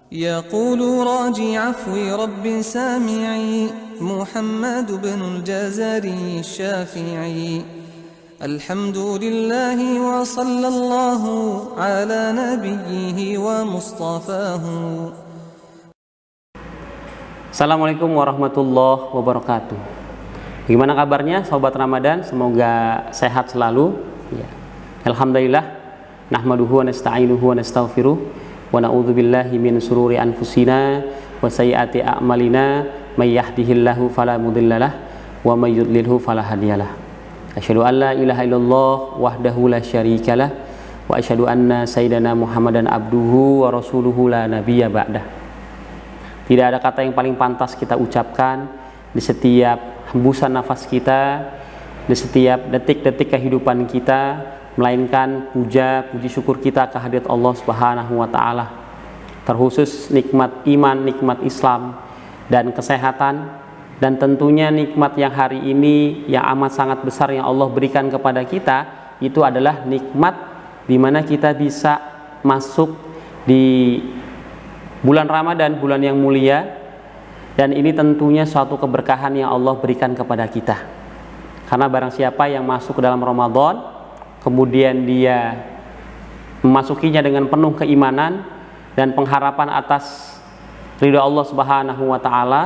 يقول راجي عفو رب سامعي محمد بن الجزري الشافعي الحمد لله وصلى الله على نبيه ومصطفاه. Assalamualaikum warahmatullahi wabarakatuh. Gimana kabarnya sobat Ramadan? Semoga sehat selalu ya. Alhamdulillah, nahmaduhu wa nasta'inuhu wa nastaghfiruh wa na'udzubillahi min sururi anfusina wa sayyiati a'malina may yahdihillahu fala mudhillalah wa may yudlilhu fala hadiyalah. Asyhadu an la ilaha illallah wahdahu la syarikalah wa asyhadu anna sayyidana Muhammadan abduhu wa rasuluhu la nabiyya ba'dah. Tidak ada kata yang paling pantas kita ucapkan di setiap hembusan nafas kita, di setiap detik-detik kehidupan kita, melainkan puji syukur kita kehadirat Allah Subhanahu wa taala. Terkhusus nikmat iman, nikmat Islam dan kesehatan, dan tentunya nikmat yang hari ini yang amat sangat besar yang Allah berikan kepada kita, itu adalah nikmat di mana kita bisa masuk di bulan Ramadan, bulan yang mulia, dan ini tentunya suatu keberkahan yang Allah berikan kepada kita. Karena barang siapa yang masuk ke dalam Ramadan, kemudian dia memasukinya dengan penuh keimanan dan pengharapan atas ridha Allah Subhanahu wa taala,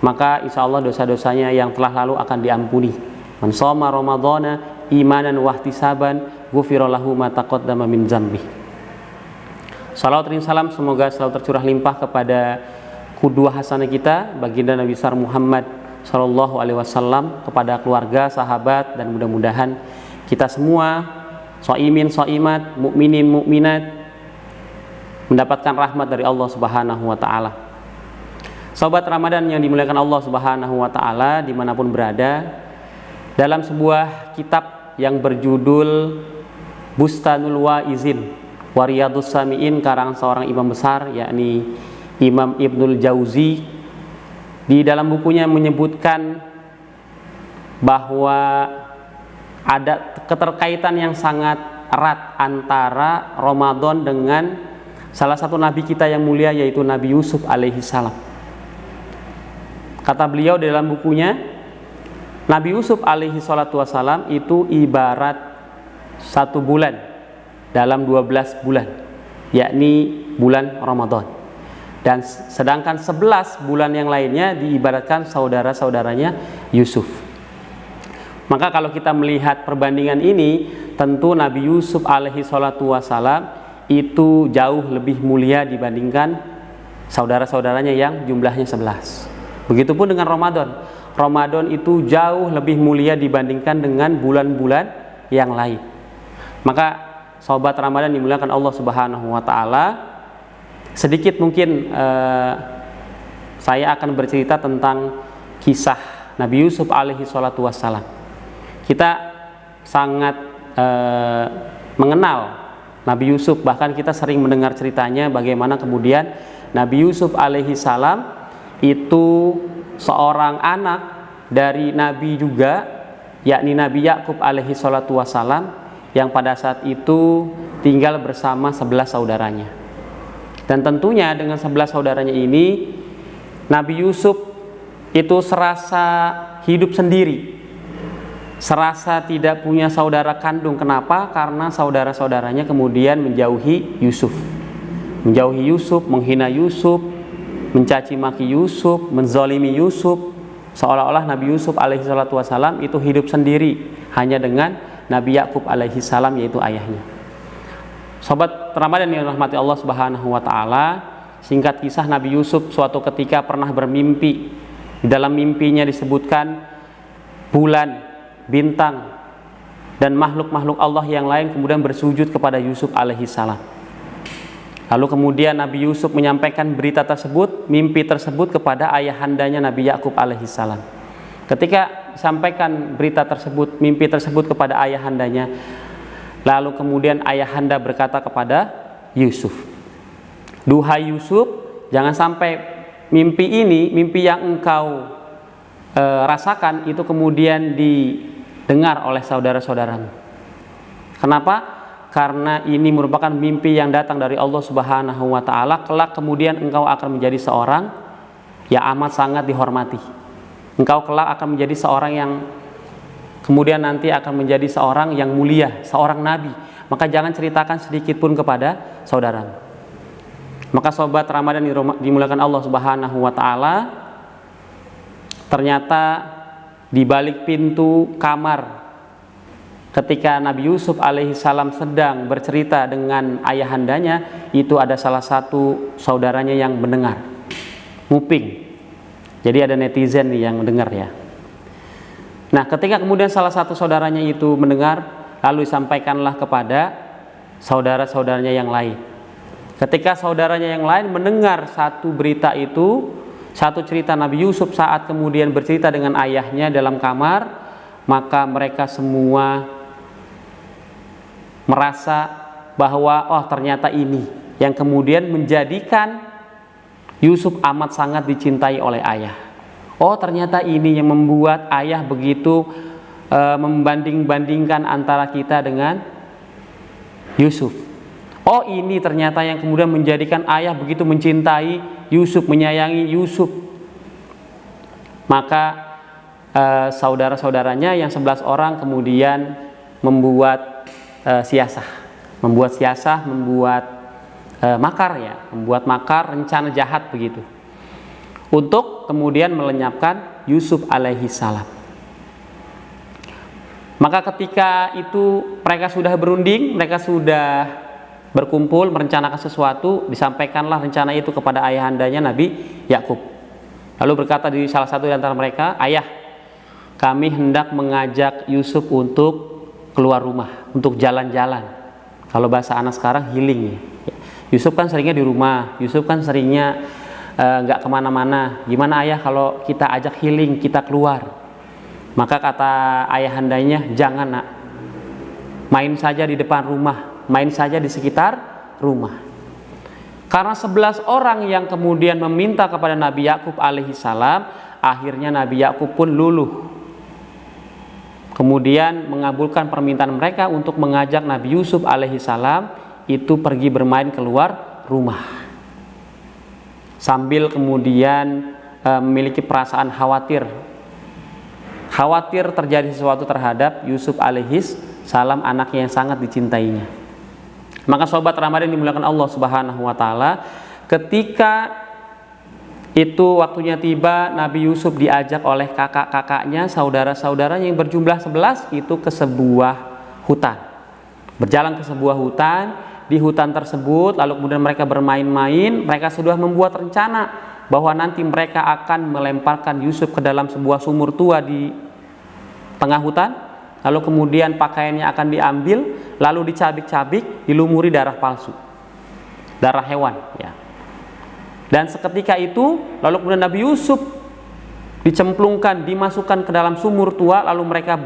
maka insya Allah dosa-dosanya yang telah lalu akan diampuni. Man shoma ramadhana imanan wa ihtisaban ghufira lahu ma taqaddama min dzambi. Salawat dan salam semoga selalu tercurah limpah kepada qudwah hasanah kita, baginda Nabi besar Muhammad sallallahu alaihi wasallam, kepada keluarga, sahabat, dan mudah-mudahan kita semua shaimin shaimat, mukminin mukminat mendapatkan rahmat dari Allah Subhanahu wa taala. Sobat Ramadan yang dimuliakan Allah Subhanahu wa taala dimanapun berada, dalam sebuah kitab yang berjudul Bustanul Waizin wa Riyadhus Shalihin karangan seorang imam besar, yakni Imam Ibnul Jauzi, di dalam bukunya menyebutkan bahwa ada keterkaitan yang sangat erat antara Ramadan dengan salah satu nabi kita yang mulia, yaitu Nabi Yusuf alaihi salam. Kata beliau di dalam bukunya, Nabi Yusuf alaihi salatu wassalam itu ibarat satu bulan dalam 12 bulan, yakni bulan Ramadan. Dan sedangkan 11 bulan yang lainnya diibaratkan saudara-saudaranya Yusuf. Maka kalau kita melihat perbandingan ini, tentu Nabi Yusuf alaihi salatu wassalam itu jauh lebih mulia dibandingkan saudara-saudaranya yang jumlahnya 11. Begitupun dengan Ramadan. Ramadan itu jauh lebih mulia dibandingkan dengan bulan-bulan yang lain. Maka sobat Ramadan dimuliakan Allah Subhanahu wa taala, sedikit mungkin saya akan bercerita tentang kisah Nabi Yusuf alaihi salatu wassalam. Kita sangat mengenal Nabi Yusuf, bahkan kita sering mendengar ceritanya bagaimana kemudian Nabi Yusuf alaihi salam itu seorang anak dari Nabi juga, yakni Nabi Yakub alaihi salatu wassalam, yang pada saat itu tinggal bersama 11 saudaranya. Dan tentunya dengan 11 saudaranya ini, Nabi Yusuf itu serasa hidup sendiri, serasa tidak punya saudara kandung. Kenapa? Karena saudara-saudaranya kemudian menjauhi Yusuf, menghina Yusuf, mencaci maki Yusuf, menzalimi Yusuf, seolah-olah Nabi Yusuf alaihi salatu wassalam itu hidup sendiri hanya dengan Nabi Yakub alaihi salam, yaitu ayahnya. Sobat Ramadan yang dirahmati Allah Subhanahu wa taala, singkat kisah, Nabi Yusuf suatu ketika pernah bermimpi. Di dalam mimpinya disebutkan bulan, bintang, dan makhluk-makhluk Allah yang lain kemudian bersujud kepada Yusuf alaihi salam. Lalu kemudian Nabi Yusuf menyampaikan berita tersebut, mimpi tersebut, kepada ayahandanya Nabi Yakub alaihi salam. Ketika sampaikan berita tersebut, mimpi tersebut kepada ayahandanya, lalu kemudian ayahanda berkata kepada Yusuf, "Duhai Yusuf, jangan sampai mimpi ini, mimpi yang engkau rasakan itu kemudian didengar oleh saudara-saudaramu." Kenapa? karena ini merupakan mimpi yang datang dari Allah Subhanahu wa taala, kelak kemudian engkau akan menjadi seorang yang amat sangat dihormati. Engkau kelak akan menjadi seorang yang kemudian nanti akan menjadi seorang yang mulia, seorang nabi. Maka jangan ceritakan sedikit pun kepada saudaramu. Maka sobat Ramadan dimuliakan Allah Subhanahu wa taala, ternyata di balik pintu kamar ketika Nabi Yusuf alaihissalam sedang bercerita dengan ayahandanya, itu ada salah satu saudaranya yang mendengar, nguping. Jadi ada netizen nih yang mendengar ya. Nah, ketika kemudian salah satu saudaranya itu mendengar, lalu disampaikanlah kepada saudara-saudaranya yang lain. Ketika saudaranya yang lain mendengar satu berita itu, satu cerita Nabi Yusuf saat kemudian bercerita dengan ayahnya dalam kamar, maka mereka semua merasa bahwa oh ternyata ini yang kemudian menjadikan Yusuf amat sangat dicintai oleh ayah. Oh ternyata ini yang membuat ayah begitu membanding-bandingkan antara kita dengan Yusuf. Oh ini ternyata yang kemudian menjadikan ayah begitu mencintai Yusuf, menyayangi Yusuf. Maka saudara-saudaranya yang 11 orang kemudian membuat siasah, membuat makar ya, membuat makar, rencana jahat begitu, untuk kemudian melenyapkan Yusuf alaihi salam. Maka ketika itu mereka sudah berunding, mereka sudah berkumpul merencanakan sesuatu, disampaikanlah rencana itu kepada ayahandanya Nabi Yakub. Lalu berkata di salah satu di antara mereka, ayah, kami hendak mengajak Yusuf untuk keluar rumah, untuk jalan-jalan. Kalau bahasa anak sekarang healing ya. Yusuf kan seringnya di rumah, Yusuf kan seringnya nggak kemana-mana. Gimana ayah kalau kita ajak healing, kita keluar? Maka kata ayahandanya, jangan nak, main saja di depan rumah, main saja di sekitar rumah. Karena 11 orang yang kemudian meminta kepada Nabi Yakub alaihi salam, akhirnya Nabi Yakub pun luluh. Kemudian mengabulkan permintaan mereka untuk mengajak Nabi Yusuf alaihi salam itu pergi bermain keluar rumah, sambil kemudian memiliki perasaan khawatir terjadi sesuatu terhadap Yusuf alaihi salam, anaknya yang sangat dicintainya. Maka sobat Ramadan dimuliakan Allah Subhanahu wa taala, ketika itu waktunya tiba, Nabi Yusuf diajak oleh kakak-kakaknya, saudara-saudaranya yang berjumlah 11 itu ke sebuah hutan. Berjalan ke sebuah hutan, di hutan tersebut lalu kemudian mereka bermain-main, mereka sudah membuat rencana bahwa nanti mereka akan melemparkan Yusuf ke dalam sebuah sumur tua di tengah hutan, lalu kemudian pakaiannya akan diambil, lalu dicabik-cabik, dilumuri darah palsu, darah hewan ya. Dan seketika itu lalu kemudian Nabi Yusuf dicemplungkan, dimasukkan ke dalam sumur tua, lalu mereka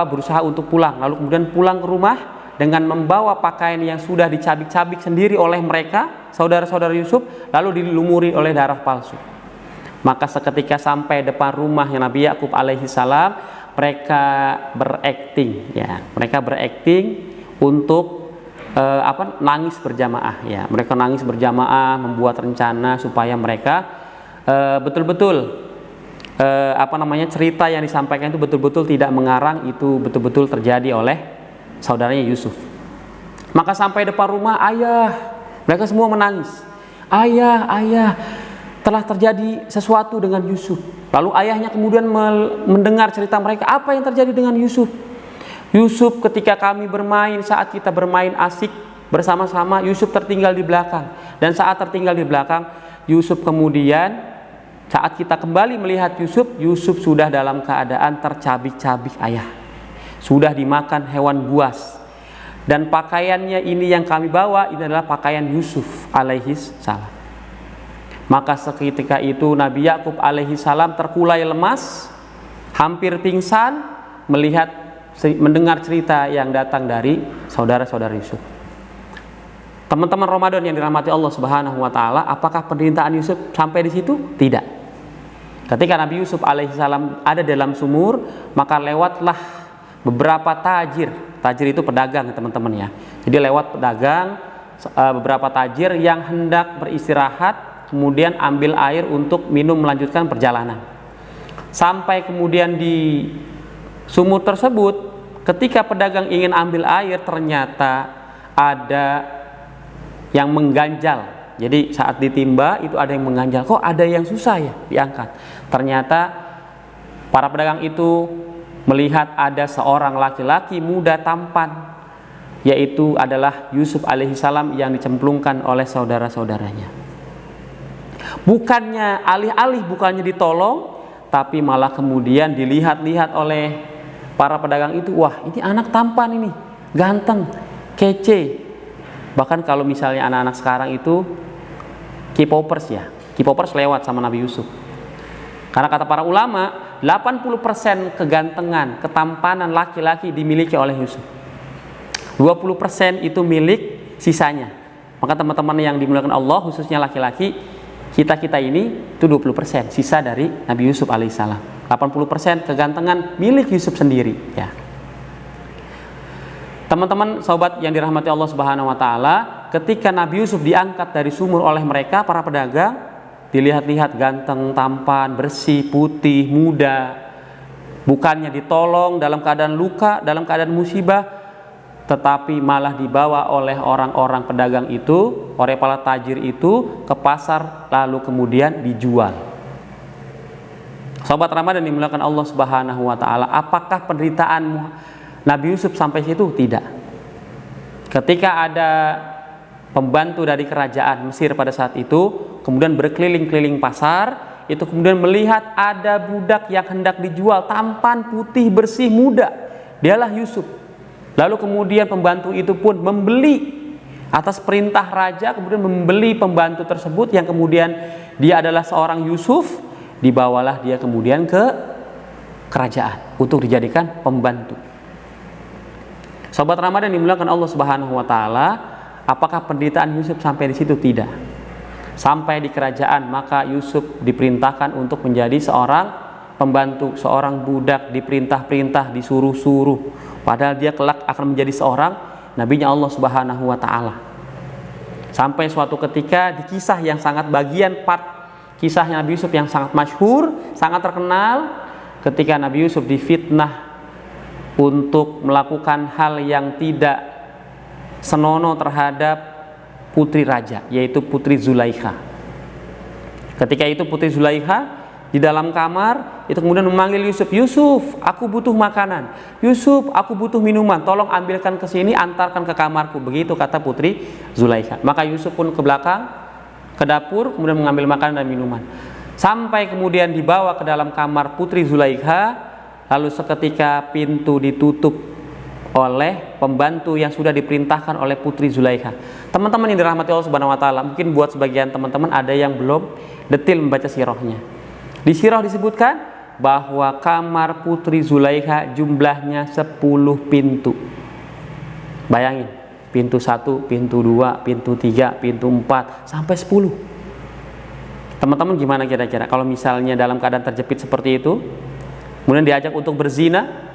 berusaha untuk pulang, lalu kemudian pulang ke rumah dengan membawa pakaian yang sudah dicabik-cabik sendiri oleh mereka, saudara-saudara Yusuf, lalu dilumuri oleh darah palsu. Maka seketika sampai depan rumahnya Nabi Yakub alaihi salam, mereka berakting ya, untuk nangis berjamaah ya. Mereka nangis berjamaah, membuat rencana supaya mereka betul-betul cerita yang disampaikan itu betul-betul tidak mengarang, itu betul-betul terjadi oleh saudaranya Yusuf. Maka sampai depan rumah, ayah, mereka semua menangis. Ayah, telah terjadi sesuatu dengan Yusuf. Lalu ayahnya kemudian mendengar cerita mereka, apa yang terjadi dengan Yusuf? Yusuf ketika kami bermain, saat kita bermain asik bersama-sama, Yusuf tertinggal di belakang. Dan saat tertinggal di belakang, Yusuf kemudian saat kita kembali melihat Yusuf sudah dalam keadaan tercabik-cabik ayah, sudah dimakan hewan buas. Dan pakaiannya ini yang kami bawa, ini adalah pakaian Yusuf alaihi salam. Maka seketika itu Nabi Yakub alaihi salam terkulai lemas, hampir pingsan mendengar cerita yang datang dari saudara-saudara Yusuf. Teman-teman Ramadan yang dirahmati Allah Subhanahu wa taala, apakah penderitaan Yusuf sampai di situ? Tidak. Ketika Nabi Yusuf alaihissalam ada dalam sumur, maka lewatlah beberapa tajir Tajir itu pedagang teman-teman ya. Jadi lewat pedagang beberapa tajir yang hendak beristirahat, kemudian ambil air untuk minum melanjutkan perjalanan. Sampai kemudian di sumur tersebut, ketika pedagang ingin ambil air, ternyata ada yang mengganjal. Jadi saat ditimba itu ada yang mengganjal. Kok ada yang susah ya diangkat? Ternyata para pedagang itu melihat ada seorang laki-laki muda tampan, yaitu adalah Yusuf alaihissalam yang dicemplungkan oleh saudara-saudaranya. Bukannya alih-alih bukannya ditolong, tapi malah kemudian dilihat-lihat oleh para pedagang itu, wah ini anak tampan ini, ganteng, kece. Bahkan kalau misalnya anak-anak sekarang itu K-popers ya, K-popers lewat sama Nabi Yusuf. Karena kata para ulama, 80% kegantengan, ketampanan laki-laki dimiliki oleh Yusuf. 20% itu milik sisanya. Maka teman-teman yang dimuliakan Allah, khususnya laki-laki, kita ini itu 20%, sisa dari Nabi Yusuf alaihissalam. 80% kegantengan milik Yusuf sendiri ya. Teman-teman sobat yang dirahmati Allah Subhanahu wa taala, ketika Nabi Yusuf diangkat dari sumur oleh mereka para pedagang, dilihat-lihat ganteng, tampan, bersih, putih, muda. Bukannya ditolong dalam keadaan luka, dalam keadaan musibah, tetapi malah dibawa oleh orang-orang pedagang itu, oleh para tajir itu ke pasar, lalu kemudian dijual. Sobat Ramadan dimuliakan Allah Subhanahu wa taala, apakah penderitaan Nabi Yusuf sampai situ? Tidak. Ketika ada pembantu dari kerajaan Mesir pada saat itu kemudian berkeliling-keliling pasar, itu kemudian melihat ada budak yang hendak dijual, tampan, putih, bersih, muda. Dialah Yusuf. Lalu kemudian pembantu itu pun membeli atas perintah raja, kemudian membeli pembantu tersebut yang kemudian dia adalah seorang Yusuf. Dibawalah dia kemudian ke kerajaan untuk dijadikan pembantu. Sobat Ramadan dimuliakan Allah Subhanahu wa taala, apakah penderitaan Yusuf sampai di situ? Tidak. Sampai di kerajaan, maka Yusuf diperintahkan untuk menjadi seorang pembantu, seorang budak, diperintah-perintah, disuruh-suruh. Padahal dia kelak akan menjadi seorang nabinya Allah Subhanahu wa taala. Sampai suatu ketika di kisah yang sangat bagian part kisah Nabi Yusuf yang sangat masyhur, sangat terkenal, ketika Nabi Yusuf difitnah untuk melakukan hal yang tidak senonoh terhadap putri raja, yaitu putri Zulaikha. Ketika itu putri Zulaikha di dalam kamar itu kemudian memanggil Yusuf, Yusuf, aku butuh makanan. Yusuf, aku butuh minuman. Tolong ambilkan ke sini, antarkan ke kamarku. Begitu kata putri Zulaikha. Maka Yusuf pun ke belakang, ke dapur, kemudian mengambil makanan dan minuman. Sampai kemudian dibawa ke dalam kamar putri Zulaikha, lalu seketika pintu ditutup oleh pembantu yang sudah diperintahkan oleh putri Zulaikha. Teman-teman yang dirahmati Allah Subhanahu wa taala, mungkin buat sebagian teman-teman ada yang belum detil membaca sirahnya. Di sirah disebutkan bahwa kamar putri Zulaikha jumlahnya 10 pintu. Bayangin, pintu 1, pintu 2, pintu 3, pintu 4, sampai 10. Teman-teman gimana kira-kira kalau misalnya dalam keadaan terjepit seperti itu, kemudian diajak untuk berzina,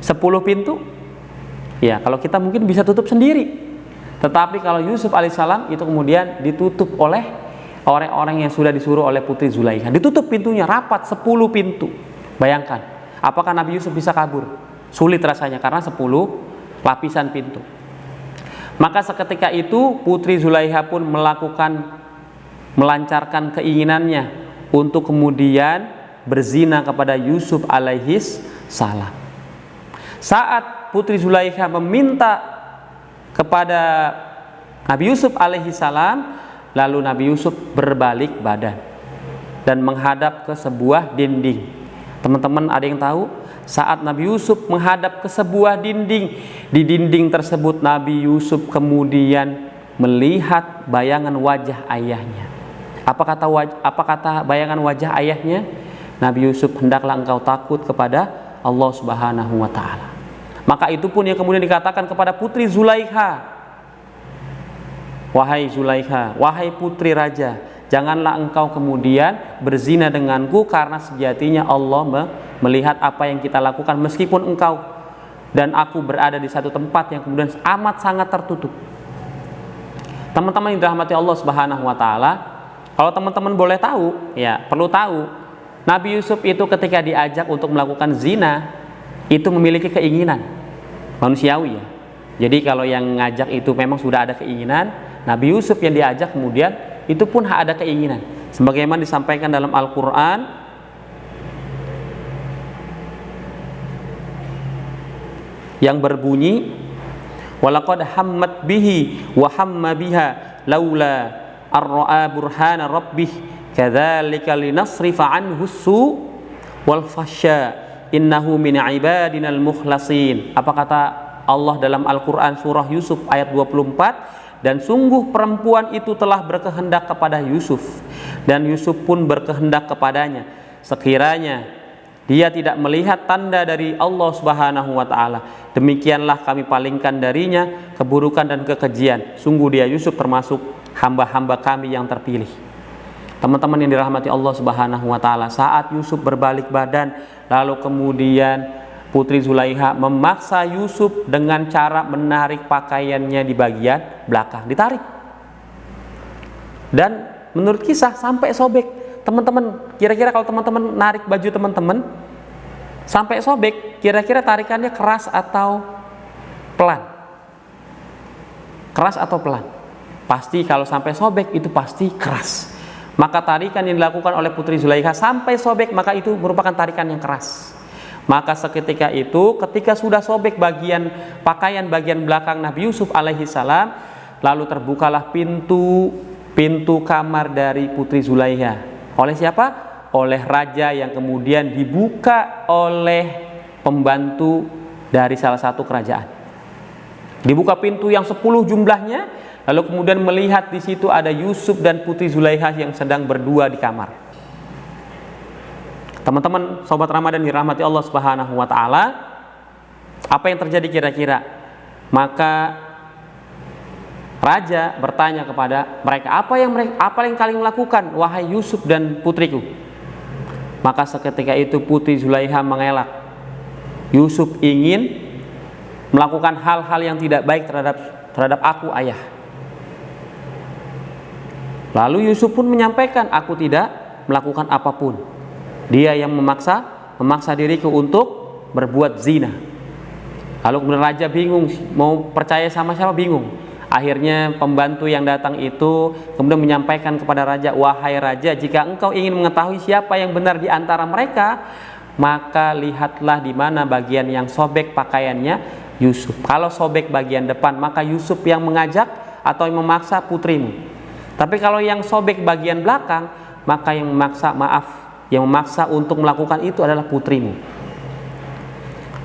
10 pintu? Ya, kalau kita mungkin bisa tutup sendiri. Tetapi kalau Yusuf alaihissalam itu kemudian ditutup oleh orang-orang yang sudah disuruh oleh putri Zulaikha. Ditutup pintunya rapat 10 pintu. Bayangkan, apakah Nabi Yusuf bisa kabur? Sulit rasanya karena 10 lapisan pintu. Maka seketika itu putri Zulaikha pun melancarkan keinginannya untuk kemudian berzina kepada Yusuf alaihis salam. Saat putri Zulaikha meminta kepada Nabi Yusuf alaihis salam, lalu Nabi Yusuf berbalik badan dan menghadap ke sebuah dinding. Teman-teman ada yang tahu? Saat Nabi Yusuf menghadap ke sebuah dinding, di dinding tersebut Nabi Yusuf kemudian melihat bayangan wajah ayahnya. Apa kata bayangan wajah ayahnya? Nabi Yusuf, hendaklah engkau takut kepada Allah Subhanahu wa taala. Maka itu pun yang kemudian dikatakan kepada putri Zulaikha, wahai Zulaikha, wahai putri raja, janganlah engkau kemudian berzina denganku, karena sejatinya Allah melihat apa yang kita lakukan. Meskipun engkau dan aku berada di satu tempat yang kemudian amat sangat tertutup. Teman-teman yang dirahmati Allah Subhanahu wa taala, kalau teman-teman boleh tahu, ya perlu tahu, Nabi Yusuf itu ketika diajak untuk melakukan zina itu memiliki keinginan manusiawi ya. Jadi kalau yang ngajak itu memang sudah ada keinginan, Nabi Yusuf yang diajak kemudian itu pun ada keinginan. Sebagaimana disampaikan dalam Al-Quran, yang berbunyi, walaqad hammat bihi wa hamma biha laula ar-ra'a burhana rabbih kadzalika linasrifa anhu su wal fasya innahu min ibadinal mukhlasin. Apa kata Allah dalam Al-Quran surah Yusuf ayat 24? Dan sungguh perempuan itu telah berkehendak kepada Yusuf, dan Yusuf pun berkehendak kepadanya, sekiranya dia tidak melihat tanda dari Allah Subhanahu wa taala, demikianlah kami palingkan darinya keburukan dan kekejian. Sungguh dia Yusuf termasuk hamba-hamba kami yang terpilih. Teman-teman yang dirahmati Allah Subhanahu wa taala, saat Yusuf berbalik badan, lalu kemudian Putri Zulaiha memaksa Yusuf dengan cara menarik pakaiannya di bagian belakang, ditarik. Dan menurut kisah sampai sobek. Teman-teman, kira-kira kalau teman-teman narik baju teman-teman sampai sobek, kira-kira tarikannya keras atau pelan? Keras atau pelan? Pasti kalau sampai sobek itu pasti keras. Maka tarikan yang dilakukan oleh Putri Zulaiha sampai sobek, maka itu merupakan tarikan yang keras. Maka seketika itu, ketika sudah sobek pakaian bagian belakang Nabi Yusuf alaihi salam, lalu terbukalah pintu kamar dari Putri Zulaiha. Oleh siapa? Oleh raja, yang kemudian dibuka oleh pembantu dari salah satu kerajaan. Dibuka pintu yang 10 jumlahnya, lalu kemudian melihat di situ ada Yusuf dan Putri Zulaiha yang sedang berdua di kamar. Teman-teman, sobat Ramadan dirahmati Allah Subhanahu wa taala, apa yang terjadi kira-kira? Maka raja bertanya kepada mereka, apa yang kalian lakukan wahai Yusuf dan putriku? Maka seketika itu Putri Zulaiha mengelak. Yusuf ingin melakukan hal-hal yang tidak baik terhadap aku, ayah. Lalu Yusuf pun menyampaikan, aku tidak melakukan apapun. Dia yang memaksa diriku untuk berbuat zina. Lalu kemudian raja bingung, mau percaya sama siapa, bingung. Akhirnya pembantu yang datang itu kemudian menyampaikan kepada raja, wahai raja, jika engkau ingin mengetahui siapa yang benar di antara mereka, maka lihatlah di mana bagian yang sobek pakaiannya Yusuf. Kalau sobek bagian depan, maka Yusuf yang mengajak atau yang memaksa putrimu. Tapi kalau yang sobek bagian belakang, maka yang memaksa untuk melakukan itu adalah putrimu.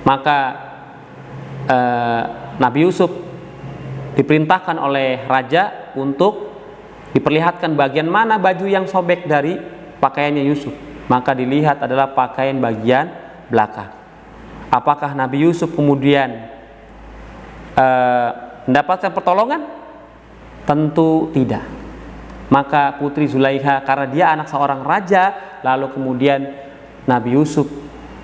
Maka Nabi Yusuf diperintahkan oleh raja untuk diperlihatkan bagian mana baju yang sobek dari pakaiannya Yusuf. Maka dilihat adalah pakaian bagian belakang. Apakah Nabi Yusuf kemudian mendapatkan pertolongan? Tentu tidak. Maka Putri Zulaiha, karena dia anak seorang raja, lalu kemudian Nabi Yusuf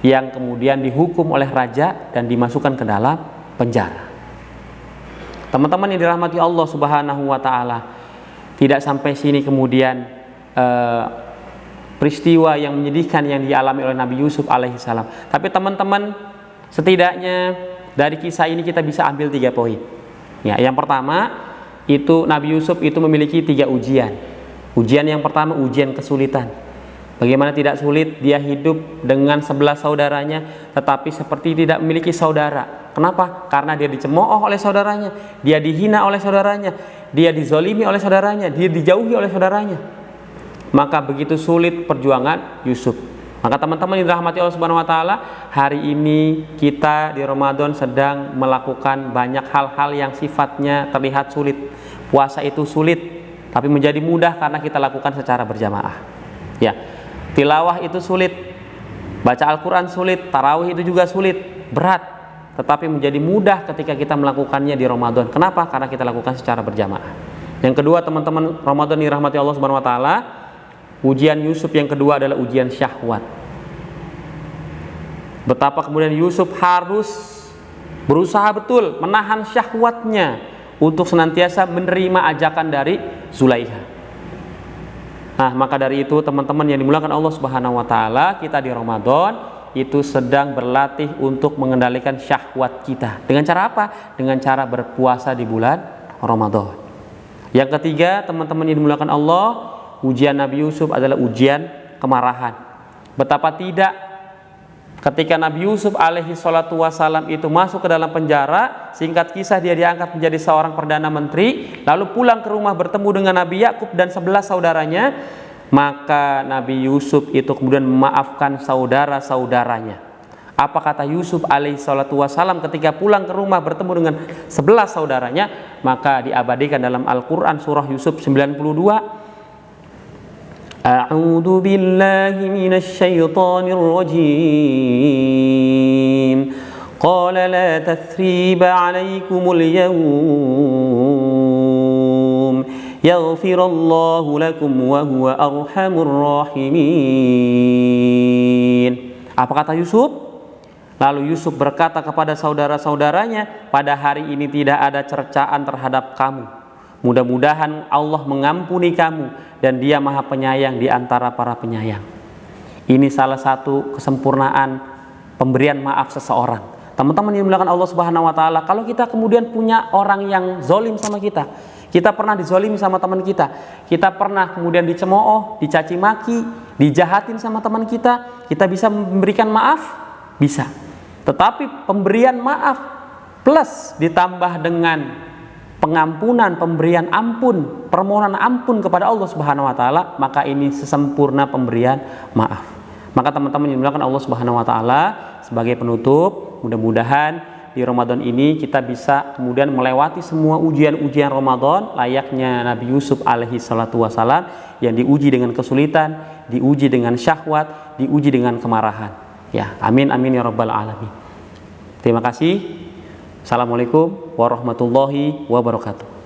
yang kemudian dihukum oleh raja dan dimasukkan ke dalam penjara. Teman-teman yang dirahmati Allah Subhanahu wa taala, tidak sampai sini kemudian peristiwa yang menyedihkan yang dialami oleh Nabi Yusuf alaihissalam. Tapi teman-teman, setidaknya dari kisah ini kita bisa ambil 3 poin. Ya, yang pertama itu Nabi Yusuf itu memiliki 3 ujian. Ujian yang pertama, ujian kesulitan. Bagaimana tidak sulit dia hidup dengan 11 saudaranya, tetapi seperti tidak memiliki saudara. Kenapa? Karena dia dicemooh oleh saudaranya, dia dihina oleh saudaranya, dia dizolimi oleh saudaranya, dia dijauhi oleh saudaranya. Maka begitu sulit perjuangan Yusuf. Maka teman-teman yang dirahmati Allah Subhanahu wa taala, hari ini kita di Ramadan sedang melakukan banyak hal-hal yang sifatnya terlihat sulit. Puasa itu sulit, tapi menjadi mudah karena kita lakukan secara berjamaah. Ya, tilawah itu sulit, baca Al-Quran sulit, tarawih itu juga sulit, berat, tetapi menjadi mudah ketika kita melakukannya di Ramadan. Kenapa? Karena kita lakukan secara berjamaah. Yang kedua, teman-teman Ramadan dirahmati Allah Subhanahu wa taala, ujian Yusuf yang kedua adalah ujian syahwat. Betapa kemudian Yusuf harus berusaha betul menahan syahwatnya untuk senantiasa menerima ajakan dari Zulaiha. Nah, maka dari itu teman-teman yang dimuliakan Allah Subhanahu wa taala, kita di Ramadan itu sedang berlatih untuk mengendalikan syahwat kita. Dengan cara apa? Dengan cara berpuasa di bulan Ramadan. Yang ketiga, teman-teman yang dimuliakan Allah, ujian Nabi Yusuf adalah ujian kemarahan. Betapa tidak ketika Nabi Yusuf alaihi salatu wasalam itu masuk ke dalam penjara, singkat kisah dia diangkat menjadi seorang perdana menteri, lalu pulang ke rumah bertemu dengan Nabi Yakub dan 11 saudaranya, maka Nabi Yusuf itu kemudian memaafkan saudara-saudaranya. Apa kata Yusuf alaihi salatu wasalam ketika pulang ke rumah bertemu dengan 11 saudaranya? Maka diabadikan dalam Al-Quran surah Yusuf 92. A'udzu billahi minasy syaithanir rajim. Qala la tathriba 'alaikumul yawm. Yaghfirullahu lakum wa huwa arhamur rahimin. Apa kata Yusuf? Lalu Yusuf berkata kepada saudara-saudaranya, pada hari ini tidak ada cercaan terhadap kamu. Mudah-mudahan Allah mengampuni kamu dan Dia Maha Penyayang di antara para penyayang. Ini salah satu kesempurnaan pemberian maaf seseorang. Teman-teman yang dimuliakan Allah Subhanahu wa taala, kalau kita kemudian punya orang yang zolim sama kita, kita pernah dizolimi sama teman kita, kita pernah kemudian dicemooh, dicaci maki, dijahatin sama teman kita, kita bisa memberikan maaf? Bisa. Tetapi pemberian maaf plus ditambah dengan pengampunan, pemberian ampun, permohonan ampun kepada Allah Subhanahu wa taala, maka ini sesempurna pemberian maaf. Maka teman-teman yang dimuliakan Allah Subhanahu wa taala, sebagai penutup, mudah-mudahan di Ramadan ini kita bisa kemudian melewati semua ujian-ujian Ramadan layaknya Nabi Yusuf alaihi salatu wasalam yang diuji dengan kesulitan, diuji dengan syahwat, diuji dengan kemarahan. Ya, amin amin ya rabbal alamin. Terima kasih. Assalamualaikum warahmatullahi wabarakatuh.